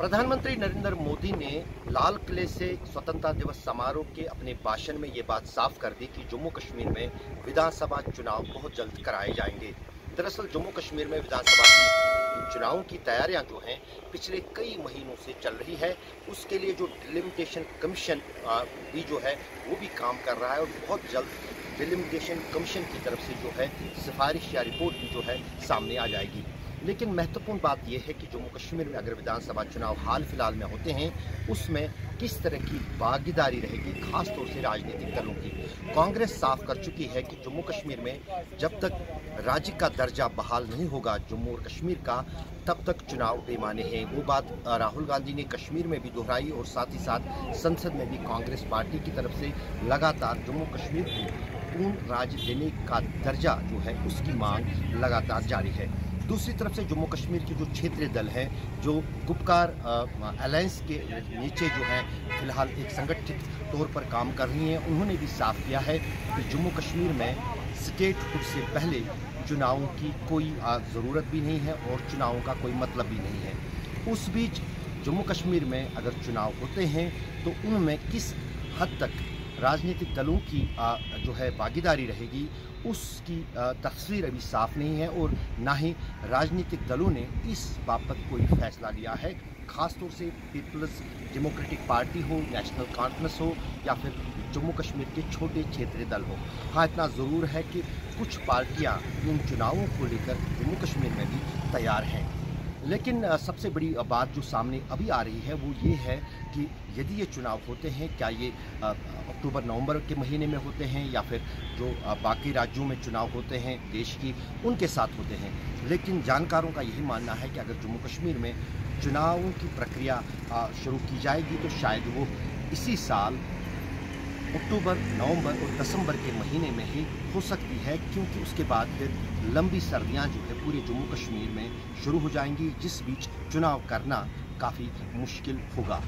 प्रधानमंत्री नरेंद्र मोदी ने लाल किले से स्वतंत्रता दिवस समारोह के अपने भाषण में ये बात साफ कर दी कि जम्मू कश्मीर में विधानसभा चुनाव बहुत जल्द कराए जाएंगे। दरअसल जम्मू कश्मीर में विधानसभा चुनावों की तैयारियां जो हैं पिछले कई महीनों से चल रही है। उसके लिए जो डिलिमिटेशन कमीशन भी जो है वो भी काम कर रहा है और बहुत जल्द डिलिमिटेशन कमीशन की तरफ से जो है सिफारिश या रिपोर्ट भी जो है सामने आ जाएगी। लेकिन महत्वपूर्ण बात यह है कि जम्मू कश्मीर में अगर विधानसभा चुनाव हाल फिलहाल में होते हैं उसमें किस तरह की भागीदारी रहेगी, खासतौर से राजनीतिक दलों की। कांग्रेस साफ कर चुकी है कि जम्मू कश्मीर में जब तक राज्य का दर्जा बहाल नहीं होगा जम्मू और कश्मीर का, तब तक चुनाव बेमाने हैं। वो बात राहुल गांधी ने कश्मीर में भी दोहराई और साथ ही साथ संसद में भी कांग्रेस पार्टी की तरफ से लगातार जम्मू कश्मीर को पूर्ण राज्य देने का दर्जा जो है उसकी मांग लगातार जारी है। दूसरी तरफ से जम्मू कश्मीर के जो क्षेत्रीय दल हैं जो गुपकार अलायंस के नीचे जो है फिलहाल एक संगठित तौर पर काम कर रही हैं, उन्होंने भी साफ किया है कि जम्मू कश्मीर में स्टेटहुड से पहले चुनावों की कोई ज़रूरत भी नहीं है और चुनावों का कोई मतलब भी नहीं है। उस बीच जम्मू कश्मीर में अगर चुनाव होते हैं तो उनमें किस हद तक राजनीतिक दलों की जो है भागीदारी रहेगी उसकी तस्वीर अभी साफ नहीं है और ना ही राजनीतिक दलों ने इस बाबत कोई फैसला लिया है। खासतौर से पीपल्स डेमोक्रेटिक पार्टी हो, नेशनल कॉन्फ्रेंस हो या फिर जम्मू कश्मीर के छोटे क्षेत्रीय दल हो। हाँ, इतना ज़रूर है कि कुछ पार्टियां इन चुनावों को लेकर जम्मू कश्मीर में भी तैयार हैं। लेकिन सबसे बड़ी बात जो सामने अभी आ रही है वो ये है कि यदि ये चुनाव होते हैं, क्या ये अक्टूबर नवंबर के महीने में होते हैं या फिर जो बाकी राज्यों में चुनाव होते हैं देश की उनके साथ होते हैं। लेकिन जानकारों का यही मानना है कि अगर जम्मू कश्मीर में चुनावों की प्रक्रिया शुरू की जाएगी तो शायद वो इसी साल अक्टूबर, नवंबर और दिसंबर के महीने में ही हो सकती है, क्योंकि उसके बाद फिर लंबी सर्दियां जो है पूरे जम्मू कश्मीर में शुरू हो जाएंगी, जिस बीच चुनाव करना काफ़ी मुश्किल होगा।